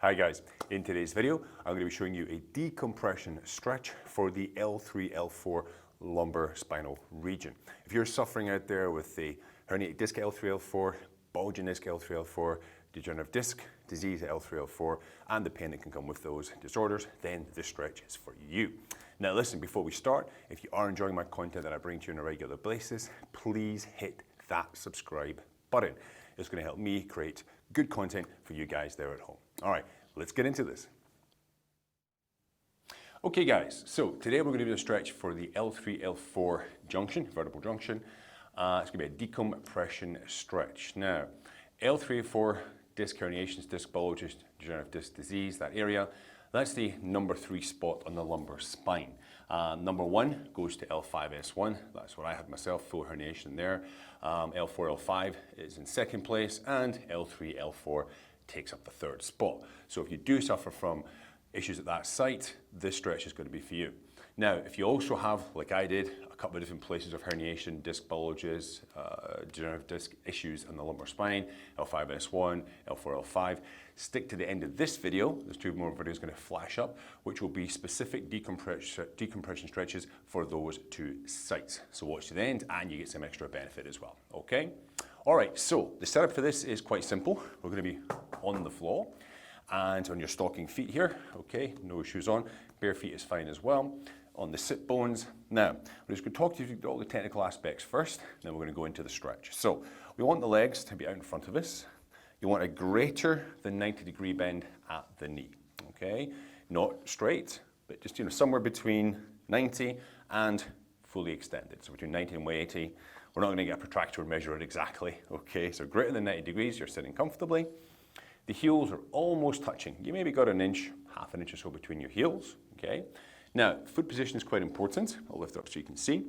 Hi guys, in today's video I'm going to be showing you a decompression stretch for the L3, L4 lumbar spinal region. If you're suffering out there with the herniated disc L3, L4, bulging disc L3, L4, degenerative disc disease L3, L4 and the pain that can come with those disorders, then this stretch is for you. Now listen, before we start, if you are enjoying my content that I bring to you on a regular basis, please hit that subscribe button. It's going to help me create good content for you guys there at home. All right, let's get into this. Okay guys, so today we're going to do a stretch for the L3, L4 junction, vertebral junction. It's going to be a decompression stretch. Now, L3, L4, disc herniations, disc bulges, degenerative disc disease, that area, that's the number 3 spot on the lumbar spine. Number 1 goes to L5S1, that's what I had myself, full herniation there. L4, L5 is in second place, and L3, L4 takes up the 3rd spot. So if you do suffer from issues at that site, this stretch is going to be for you. Now, if you also have, like I did, a couple of different places of herniation, disc bulges, degenerative disc issues in the lumbar spine, L5S1, L4, L5, stick to the end of this video. There's 2 more videos going to flash up, which will be specific decompression stretches for those 2 sites. So watch to the end and you get some extra benefit as well, okay? All right, so the setup for this is quite simple. We're going to be on the floor and on your stocking feet here, okay? No shoes on, bare feet is fine as well. On the sit bones. Now, we're just going to talk to you about all the technical aspects first, then we're going to go into the stretch. So, we want the legs to be out in front of us. You want a greater than 90-degree bend at the knee, okay? Not straight, but just, somewhere between 90 and fully extended. So between 90 and 180. We're not going to get a protractor and measure it exactly, okay? So greater than 90 degrees, you're sitting comfortably. The heels are almost touching. You maybe got an inch, half an inch or so between your heels, okay? Now, foot position is quite important. I'll lift up so you can see.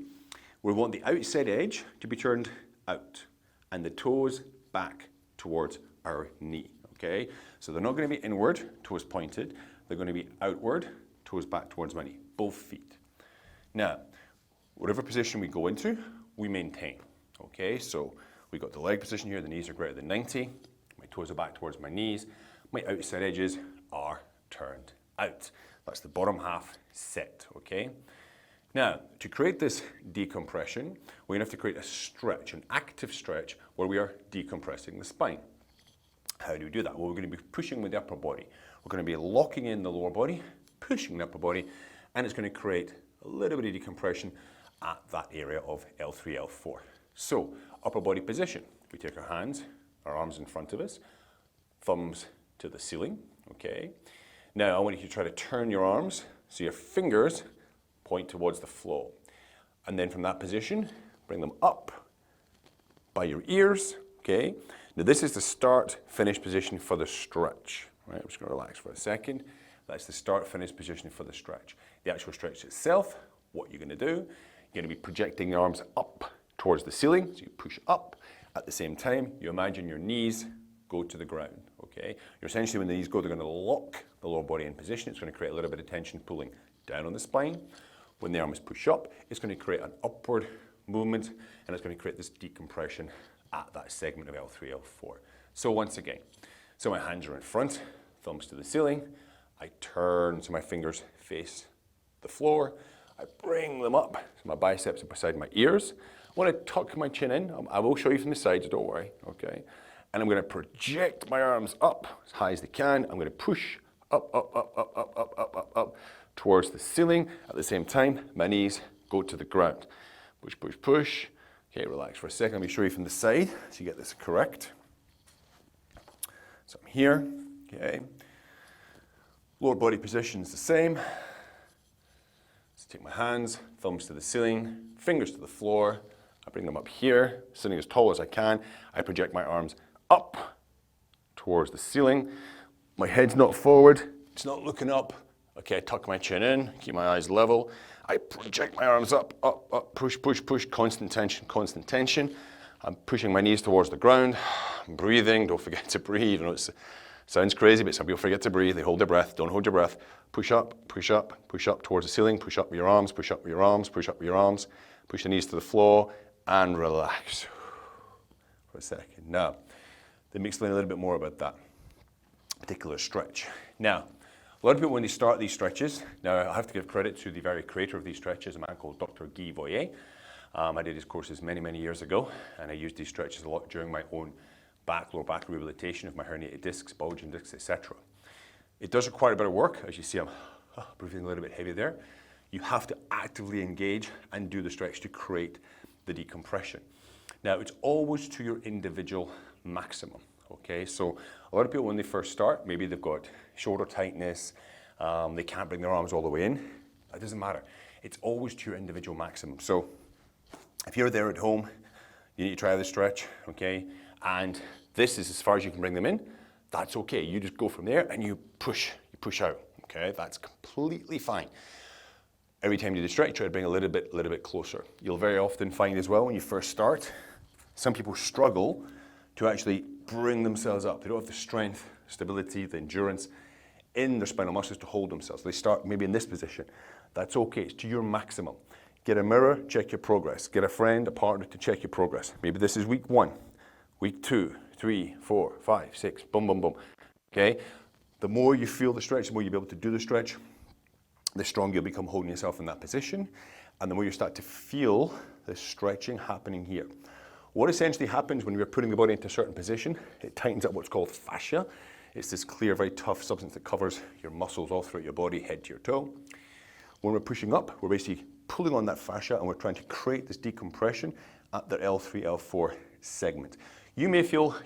We want the outside edge to be turned out and the toes back towards our knee, okay? So they're not going to be inward, toes pointed. They're going to be outward, toes back towards my knee, both feet. Now, whatever position we go into, we maintain, okay? So we got the leg position here, the knees are greater than 90. My toes are back towards my knees. My outside edges are turned out. That's the bottom half set, okay? Now, to create this decompression, we're going to have to create a stretch, an active stretch, where we are decompressing the spine. How do we do that? Well, we're going to be pushing with the upper body. We're going to be locking in the lower body, pushing the upper body, and it's going to create a little bit of decompression at that area of L3, L4. So, upper body position. We take our hands, our arms in front of us, thumbs to the ceiling, okay? Now, I want you to try to turn your arms so your fingers point towards the floor. And then from that position, bring them up by your ears, okay? Now, this is the start-finish position for the stretch, right? I'm just going to relax for a second. That's the start-finish position for the stretch. The actual stretch itself, what you're going to do, you're going to be projecting your arms up towards the ceiling, so you push up. At the same time, you imagine your knees go to the ground, okay? You're essentially, when the knees go, they're going to lock the lower body in position. It's going to create a little bit of tension pulling down on the spine. When the arms push up, it's going to create an upward movement, and it's going to create this decompression at that segment of L3, L4. So once again, so my hands are in front, thumbs to the ceiling. I turn so my fingers face the floor. I bring them up so my biceps are beside my ears. I want to tuck my chin in. I will show you from the sides, don't worry, okay? And I'm going to project my arms up as high as they can. I'm going to push up towards the ceiling. At the same time, my knees go to the ground. Push, push, push. Okay, relax for a second. Let me show you from the side so you get this correct. So I'm here, okay. Lower body position is the same. So take my hands, thumbs to the ceiling, fingers to the floor. I bring them up here, sitting as tall as I can. I project my arms up towards the ceiling. My head's not forward, it's not looking up. Okay, I tuck my chin in, keep my eyes level. I project my arms up, push, push, push, constant tension, constant tension. I'm pushing my knees towards the ground. I'm breathing, don't forget to breathe. I know it sounds crazy, but some people forget to breathe. They hold their breath, don't hold your breath. Push up, push up, push up towards the ceiling, push up with your arms, push up with your arms, push up with your arms. Push the knees to the floor and relax for a second. Now, let me explain a little bit more about that. particular stretch. Now, a lot of people, when they start these stretches, now I have to give credit to the very creator of these stretches, a man called Dr. Guy Voyer. I did his courses many, many years ago, and I used these stretches a lot during my own lower back rehabilitation of my herniated discs, bulging discs, etc. It does require a bit of work. As you see, I'm breathing a little bit heavy there. You have to actively engage and do the stretch to create the decompression. Now, it's always to your individual maximum, okay? So a lot of people, when they first start, maybe they've got shoulder tightness, they can't bring their arms all the way in. It doesn't matter. It's always to your individual maximum. So if you're there at home, you need to try the stretch, okay? And this is as far as you can bring them in. That's okay. You just go from there and you push out, okay? That's completely fine. Every time you do the stretch, try to bring a little bit closer. You'll very often find as well when you first start, some people struggle to actually bring themselves up. They don't have the strength, stability, the endurance in their spinal muscles to hold themselves. They start maybe in this position. That's okay. It's to your maximum. Get a mirror, check your progress. Get a friend, a partner to check your progress. Maybe this is week 1, week 2, 3, 4, 5, 6, boom, boom, boom. Okay? The more you feel the stretch, the more you'll be able to do the stretch, the stronger you'll become holding yourself in that position, and the more you start to feel the stretching happening here. What essentially happens when we're putting the body into a certain position, it tightens up what's called fascia. It's this clear, very tough substance that covers your muscles all throughout your body, head to your toe. When we're pushing up, we're basically pulling on that fascia and we're trying to create this decompression at the L3, L4 segment. You may feel,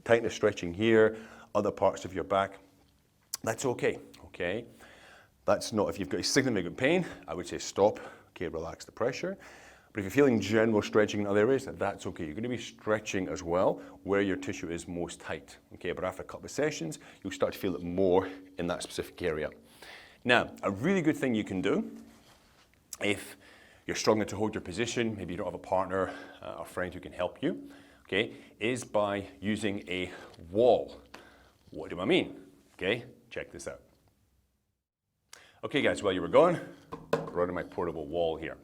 tightness stretching here, other parts of your back. That's okay, okay? That's not, if you've got a significant pain, I would say stop, okay, relax the pressure. But if you're feeling general stretching in other areas, that's okay. You're going to be stretching as well where your tissue is most tight, okay? But after a couple of sessions, you'll start to feel it more in that specific area. Now, a really good thing you can do if you're struggling to hold your position, maybe you don't have a partner, a friend who can help you, okay, is by using a wall. What do I mean? Okay, check this out. Okay guys, while you were gone, running my portable wall here.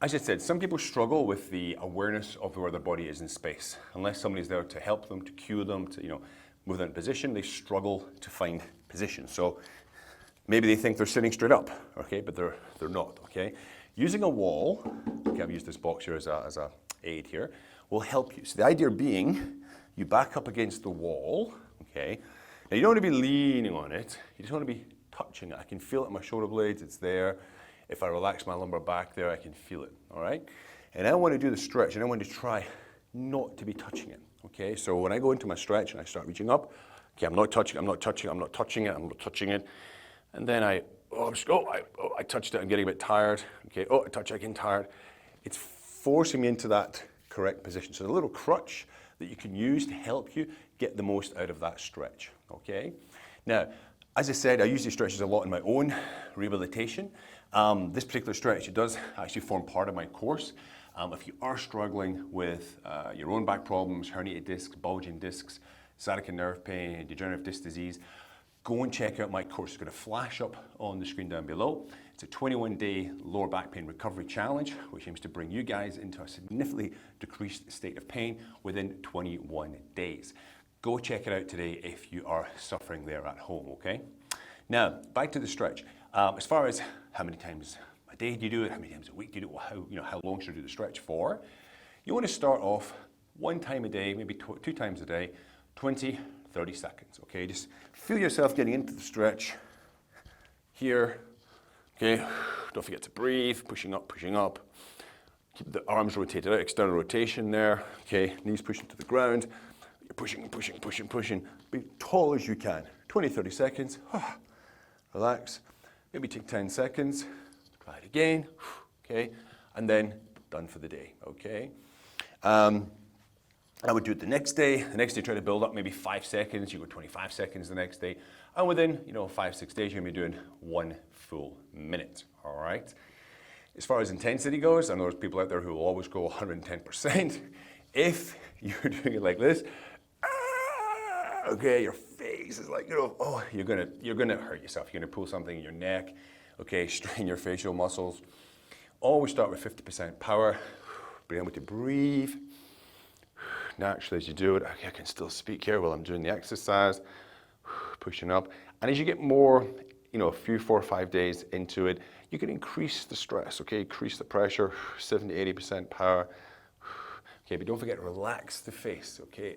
As I said, some people struggle with the awareness of where their body is in space. Unless somebody's there to help them, to cue them, to move them in position, they struggle to find position. So maybe they think they're sitting straight up, okay, but they're not, okay? Using a wall, okay, I've used this box here as a aid here, will help you. So the idea being, you back up against the wall, okay? Now you don't want to be leaning on it, you just want to be touching it. I can feel it in my shoulder blades, it's there. If I relax my lumbar back there, I can feel it, all right? And I want to do the stretch, and I want to try not to be touching it, okay? So when I go into my stretch and I start reaching up, okay, I'm not touching it. And then I touched it, I'm getting a bit tired. Okay, I touch it, I'm getting tired. It's forcing me into that correct position. So a little crutch that you can use to help you get the most out of that stretch, okay? Now, as I said, I use these stretches a lot in my own rehabilitation. This particular stretch, it does actually form part of my course. If you are struggling with your own back problems, herniated discs, bulging discs, sciatica nerve pain, degenerative disc disease, go and check out my course. It's going to flash up on the screen down below. It's a 21-day lower back pain recovery challenge, which aims to bring you guys into a significantly decreased state of pain within 21 days. Go check it out today if you are suffering there at home, okay? Now, back to the stretch. As far as how many times a day do you do it, how many times a week do you do it, how long should you do the stretch for? You want to start off 1 time a day, maybe 2 times a day, 20, 30 seconds, okay? Just feel yourself getting into the stretch here, okay? Don't forget to breathe, pushing up. Keep the arms rotated out, external rotation there, okay? Knees pushing to the ground. You're pushing. Be tall as you can. 20, 30 seconds. Relax. Maybe take 10 seconds. Try it again, okay? And then done for the day, okay? I would do it the next day. The next day, try to build up maybe 5 seconds. You go 25 seconds the next day. And within, 5-6 days, you're gonna be doing 1 full minute, all right? As far as intensity goes, I know there's people out there who will always go 110%. If you're doing it like this, okay, your face is like, you're gonna hurt yourself. You're gonna pull something in your neck, okay, strain your facial muscles. Always start with 50% power. Be able to breathe naturally as you do it. Okay, I can still speak here while I'm doing the exercise. pushing up. And as you get more, a few 4 or 5 days into it, you can increase the stress, okay? Increase the pressure, 70, 80% power. Okay, but don't forget, relax the face, okay?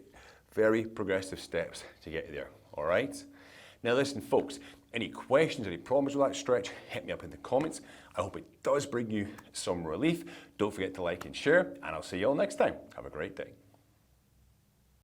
Very progressive steps to get there, all right? Now listen, folks, any questions, any problems with that stretch, hit me up in the comments. I hope it does bring you some relief. Don't forget to like and share, and I'll see you all next time. Have a great day.